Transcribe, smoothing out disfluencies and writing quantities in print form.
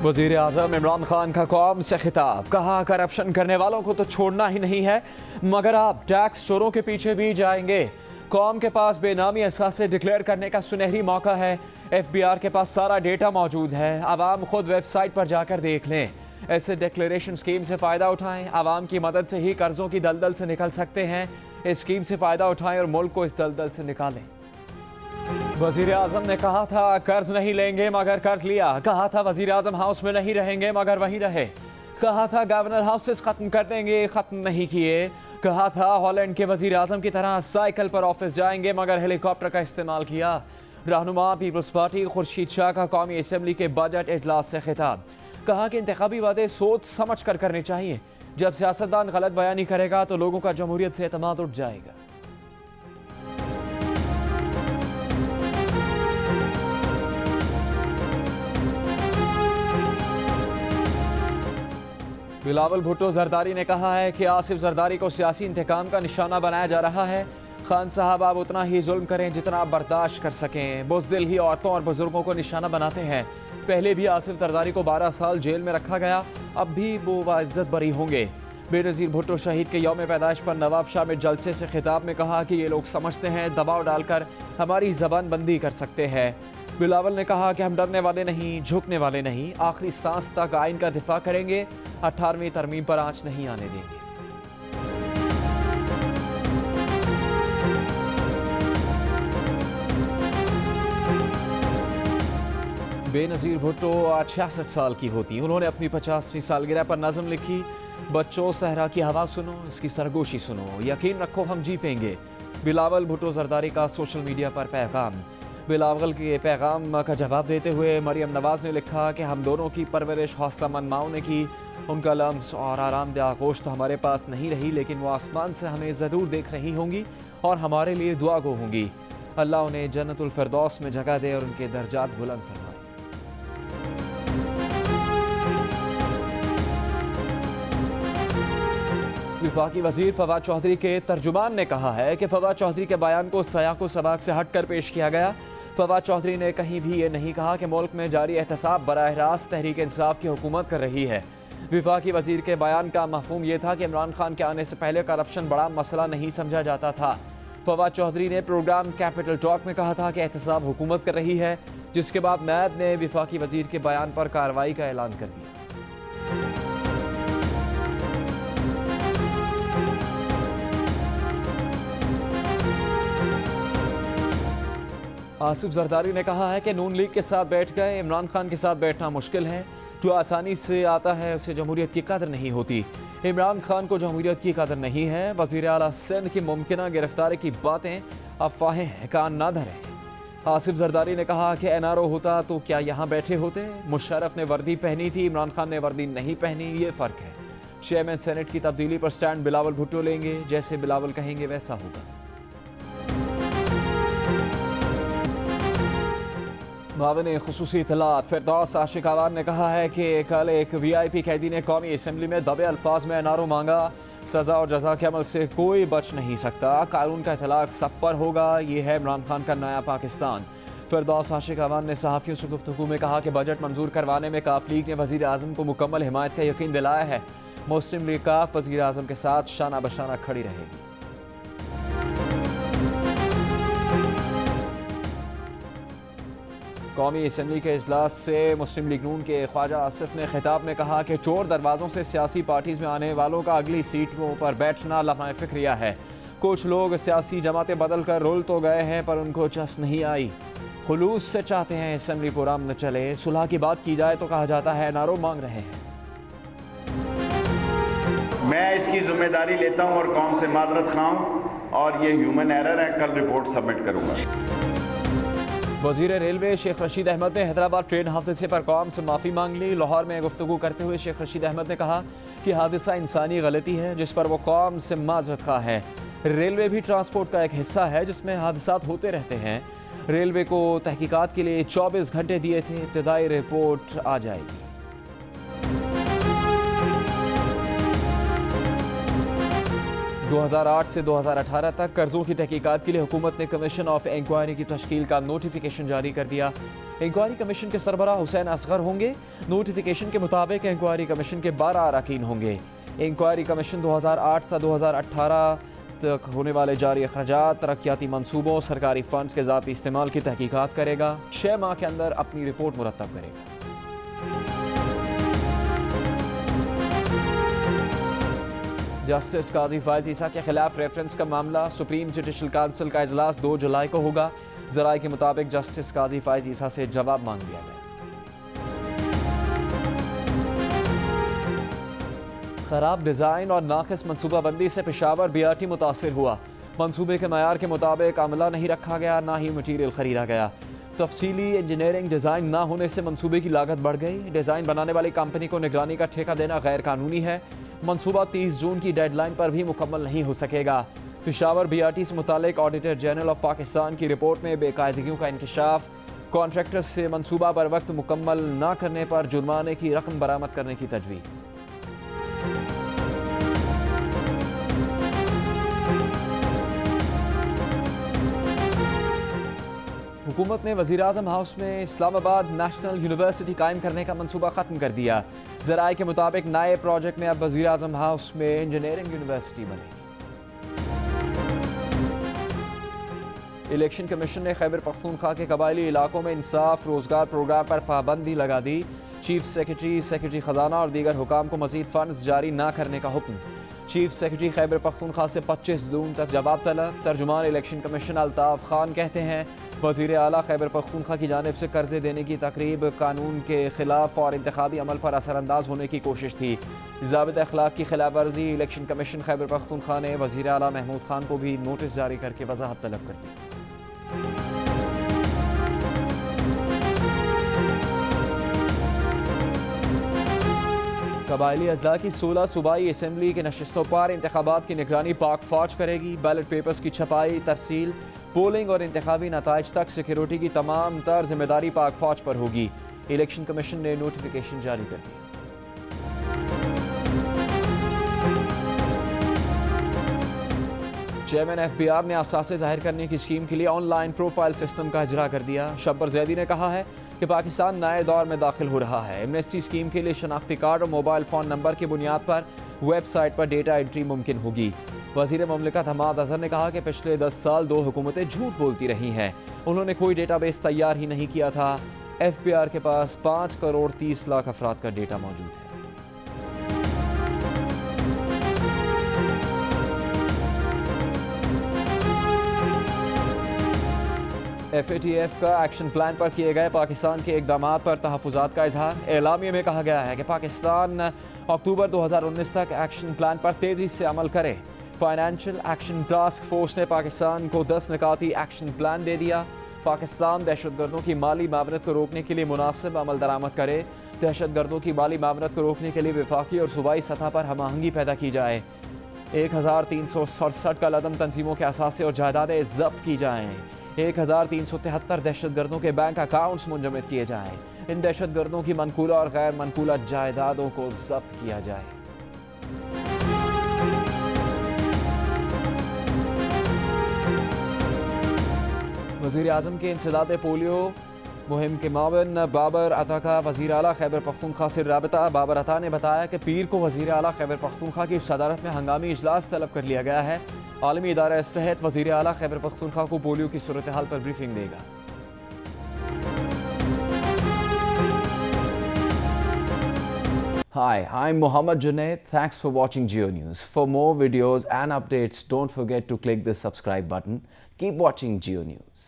वज़ीर आज़म इमरान खान का कौम से खिताब, कहा करप्शन करने वालों को तो छोड़ना ही नहीं है, मगर आप टैक्स चोरों के पीछे भी जाएंगे। कौम के पास बेनामी असासे डिक्लेयर करने का सुनहरी मौका है। FBI के पास सारा डेटा मौजूद है। आवाम खुद वेबसाइट पर जाकर देख लें। ऐसे डिक्लेरेशन स्कीम से फ़ायदा उठाएं। आवाम की मदद से ही कर्जों की दलदल से निकल सकते हैं। इस स्कीम से फ़ायदा उठाएं और मुल्क को इस दलदल से निकालें। वज़ीर आज़म ने कहा था कर्ज नहीं लेंगे मगर कर्ज लिया। कहा था वज़ीर आज़म हाउस में नहीं रहेंगे मगर वहीं रहे। कहा था गवर्नर हाउसेस ख़त्म कर देंगे, ख़त्म नहीं किए। कहा था हॉलैंड के वज़ीर आज़म की तरह साइकिल पर ऑफिस जाएंगे मगर हेलीकॉप्टर का इस्तेमाल किया। रहनुमा पीपल्स पार्टी खुर्शीद शाह का कौमी असम्बली के बजट इजलास से खिताब, कहा कि इंतखाबी वादे सोच समझ कर करने चाहिए। जब सियासतदान गलत बयानी करेगा तो लोगों का जमहूरियत से एतमाद उठ जाएगा। बिलावल भुट्टो जरदारी ने कहा है कि आसिफ जरदारी को सियासी इंतकाम का निशाना बनाया जा रहा है। खान साहब आप उतना ही जुल्म करें जितना आप बर्दाश्त कर सकें। बुज़दिल ही औरतों और बुजुर्गों को निशाना बनाते हैं। पहले भी आसिफ जरदारी को 12 साल जेल में रखा गया, अब भी वो बाइज्जत बरी होंगे। बेनज़ीर भुट्टो शहीद के यौम पैदाइश पर नवाब शाह में जलसे से खिताब में कहा कि ये लोग समझते हैं दबाव डालकर हमारी जबान बंदी कर सकते हैं। बिलावल ने कहा कि हम डरने वाले नहीं, झुकने वाले नहीं, आखिरी सांस तक आइन का दिफा करेंगे, 18वीं तरमीम पर आंच नहीं आने देंगे। बेनज़ीर भुट्टो आज 66 साल की होती। उन्होंने अपनी 50वीं सालगिरह पर नज़म लिखी, बच्चों सहरा की हवा सुनो, इसकी सरगोशी सुनो, यकीन रखो हम जीतेंगे। बिलावल भुट्टो जरदारी का सोशल मीडिया पर पैगाम। बिलावल के पैगाम का जवाब देते हुए मरियम नवाज ने लिखा कि हम दोनों की परवरिश हौसलामंद माओं ने की। उनका लम्स और आरामदेह आगोश तो हमारे पास नहीं रही, लेकिन वो आसमान से हमें ज़रूर देख रही होंगी और हमारे लिए दुआ गो होंगी। अल्लाह उन्हें जन्नतुल फिरदौस में जगह दे और उनके दर्जात बुलंद फरमाए। वफाकी वज़ीर फवाद चौधरी के तर्जुमान ने कहा है कि फवाद चौधरी के बयान को सयाको सबाक से हटकर पेश किया गया। फवाद चौधरी ने कहीं भी ये नहीं कहा कि मुल्क में जारी एहतसाब बराह रास्त तहरीक इंसाफ की हुकूमत कर रही है। वफाकी वज़ीर के बयान का मफहूम यह था कि इमरान खान के आने से पहले करप्शन बड़ा मसला नहीं समझा जाता था। फवाद चौधरी ने प्रोग्राम कैपिटल टॉक में कहा था कि एहतसाब हुकूमत कर रही है, जिसके बाद नैब ने वफाकी वज़ीर के बयान पर कार्रवाई का ऐलान कर दिया। आसिफ जरदारी ने कहा है कि नून लीग के साथ बैठ गए, इमरान खान के साथ बैठना मुश्किल है। जो आसानी से आता है उसे जमहूरियत की कदर नहीं होती। इमरान खान को जमहूरियत की कदर नहीं है। वज़ीर आला सिंध की मुमकिन गिरफ्तारी की बातें अफवाहें हैं, कान ना धरें। आसिफ जरदारी ने कहा कि NRO होता तो क्या यहाँ बैठे होते। मुशर्रफ ने वर्दी पहनी थी, इमरान खान ने वर्दी नहीं पहनी, ये फ़र्क है। चेयरमैन सेनेट की तब्दीली पर स्टैंड बिलावल भुट्टो लेंगे, जैसे बिलावल कहेंगे वैसा होगा। मावन खुसूसी इतलात फिरदौस आशिक आवान ने कहा है कि कल एक VIP कैदी ने कौमी असम्बली में दबे अल्फाज में NRO मांगा। सज़ा और जजा के अमल से कोई बच नहीं सकता, कानून का इतलाक सब पर होगा, ये है इमरान खान का नया पाकिस्तान। फिरदौस आशिक आवान ने सहाफ़ियों से गुफ्तगू में कहा कि बजट मंजूर करवाने में काफ लीग ने वज़ीर आज़म को मुकम्मल हिमायत का यकीन दिलाया है। मुस्लिम लीग काफ वज़ीर आज़म के साथ शाना बशाना खड़ी रहेगी। कौमी असम्बली के इजलास से मुस्लिम लीग नून के ख्वाजा आसिफ ने खिताब में कहा कि चोर दरवाज़ों से सियासी पार्टीज़ में आने वालों का अगली सीटों पर बैठना लम्हा फ़िक्रिया है। कुछ लोग सियासी जमातें बदल कर रुल तो गए हैं पर उनको चस नहीं आई। खुलूस से चाहते हैं असम्बली पुरअमन चले। सुलह की बात की जाए तो कहा जाता है NRO मांग रहे हैं। मैं इसकी जिम्मेदारी लेता हूँ और कौम से माजरत खाऊँ और ये ह्यूमन एरर है, कल रिपोर्ट सबमिट करूँगा। वज़ीर रेलवे शेख रशीद अहमद ने हैदराबाद ट्रेन हादसे पर कौम से माफ़ी मांग ली। लाहौर में गुफ्तगू करते हुए शेख रशीद अहमद ने कहा कि हादसा इंसानी गलती है जिस पर वो कौम से माजरत खा है। रेलवे भी ट्रांसपोर्ट का एक हिस्सा है जिसमें हादसात होते रहते हैं। रेलवे को तहकीकात के लिए 24 घंटे दिए थे, इब्तदाई रिपोर्ट आ जाएगी। 2008 से 2018 तक कर्जों की तहकीकात के लिए हुकूमत ने कमीशन ऑफ इंक्वायरी की तश्कील का नोटिफिकेशन जारी कर दिया। इंक्वायरी कमीशन के सरबराह हुसैन असगर होंगे। नोटिफिकेशन के मुताबिक इंक्वायरी कमीशन के 12 अरकान होंगे। इंक्वायरी कमीशन 2008 से 2018 तक होने वाले जारी अखराजात, तरक्याती मंसूबों, सरकारी फंड्स के ज़ाती इस्तेमाल की तहकीकात करेगा। 6 माह के अंदर अपनी रिपोर्ट मुरतब करेगा। जस्टिस काजी फैज़ ईसा के खिलाफ रेफरेंस का मामला, सुप्रीम जुडिशल काउंसिल का इजलास 2 जुलाई को होगा। ज़राए के मुताबिक जस्टिस काजी फैज़ ईसा से जवाब मांग लिया गया। खराब डिज़ाइन और नाक़िस मनसूबाबंदी से पेशावर BRT मुतासिर हुआ। मनसूबे के मयार के मुताबिक अमला नहीं रखा गया, ना ही मटीरियल ख़रीदा गया। तफसीली इंजीनियरिंग डिज़ाइन ना होने से मनसूबे की लागत बढ़ गई। डिज़ाइन बनाने वाली कंपनी को निगरानी का ठेका देना गैर कानूनी है। मनसूबा 30 जून की डेडलाइन पर भी मुकम्मल नहीं हो सकेगा। पेशावर BRT से मुतालिक ऑडिटर जनरल ऑफ पाकिस्तान की रिपोर्ट में बेकायदगियों का इंकशाफ, कॉन्ट्रैक्टर से मनसूबा बर वक्त मुकम्मल न करने पर जुर्माने की रकम बरामद करने की तजवीज़। हुकूमत ने वज़ीर-ए-आज़म हाउस में इस्लामाबाद नेशनल यूनिवर्सिटी कायम करने का मंसूबा ख़त्म कर दिया। ज़राए के मुताबिक नए प्रोजेक्ट में अब वज़ीर-ए-आज़म हाउस में इंजीनियरिंग यूनिवर्सिटी बनेगी। इलेक्शन कमीशन ने खैबर पख्तूनख्वा के कबायली इलाकों में इंसाफ रोज़गार प्रोग्राम पर पाबंदी लगा दी। चीफ सेक्रेटरी, सेक्रेटरी ख़जाना और दीगर हुकाम को मज़ीद फ़ंड्स जारी न करने का हुक्म। चीफ सेक्रेटरी खैबर पख्तूनख्वा से 25 जून तक जवाब तलब। तर्जुमान इलेक्शन कमीशन अल्ताफ़ खान कहते हैं वज़ीर आला खैबर पख्तूनख्वा की जानिब से कर्जे देने की तकरीब कानून के खिलाफ और इंतखाबी अमल पर असरअंदाज होने की कोशिश थी। ज़ाबित अखलाक की खिलाफ वर्जी। इलेक्शन कमीशन खैबर पख्तूनख्वा ने वज़ीर आला महमूद खान को भी नोटिस जारी करके वजाहत तलब कर दी। कबायली अज़ला की 16 सूबाई असम्बली के नशिस्तों पर इंतखाबात की निगरानी पाक फौज करेगी। बैलेट पेपर्स की छपाई, तरसील, पोलिंग और इंतखाबी नताइज तक सिक्योरिटी की तमाम तर जिम्मेदारी पाक फौज पर होगी। इलेक्शन कमीशन ने नोटिफिकेशन जारी कर दिया। चेयरमैन FBR ने असासे जाहिर करने की स्कीम के लिए ऑनलाइन प्रोफाइल सिस्टम का इजरा कर दिया। शब्बर ज़ैदी ने कहा है कि पाकिस्तान नए दौर में दाखिल हो रहा है। एमनेस्टी स्कीम के लिए शनाख्ती कार्ड और मोबाइल फ़ोन नंबर की बुनियाद पर वेबसाइट पर डेटा एंट्री मुमकिन होगी। वज़ीर ममलिकत हमाद अज़हर ने कहा कि पिछले 10 साल 2 हुकूमतें झूठ बोलती रही हैं। उन्होंने कोई डेटाबेस तैयार ही नहीं किया था। FBR के पास 5 करोड़ 30 लाख अफराद का डेटा मौजूद है। FATF का एक्शन प्लान पर किए गए पाकिस्तान के इक़दामात पर तहफ़्फ़ुज़ात का इजहार। एलामिया में कहा गया है कि पाकिस्तान अक्टूबर 2019 तक एक्शन प्लान पर तेज़ी से अमल करे। फाइनेंशियल एक्शन टास्क फोर्स ने पाकिस्तान को 10 निकाती एक्शन प्लान दे दिया। पाकिस्तान दहशतगर्दों की माली मावनत को रोकने के लिए मुनासिब अमल दरामद करे। दहशतगर्दों की माली मावनत को रोकने के लिए वफाकी और सूबाई सतह पर हम आहंगी पैदा की जाए। 1367 कल अदम तंजीमों के असासे और जायदादें जब्त की जाएँ। 1373 दहशतगर्दों के बैंक अकाउंट्स मुंजमद किए जाएँ। इन दहशतगर्दों की मनकूला और गैर मनकूला जायदादों को जब्त किया जाए। वज़ीर आज़म के इंसदाद पोलियो मुहिम के मावन बाबर अता का वज़ीर आला खैबर पख्तूनख्वा से राबता। बाबर अता ने बताया कि पीर को वज़ीर आला खैबर पख्तूनख्वा की सदारत में हंगामी इजलास तलब कर लिया गया है। आलमी इदारा सेहत वज़ीर आला खैबर पख्तूनख्वा को पोलियो की सूरत हाल पर ब्रीफिंग देगा। Hi, I'm Mohammad Junaid. Thanks for watching Geo News. For more videos and updates, don't forget to click the subscribe button. Keep watching Geo News.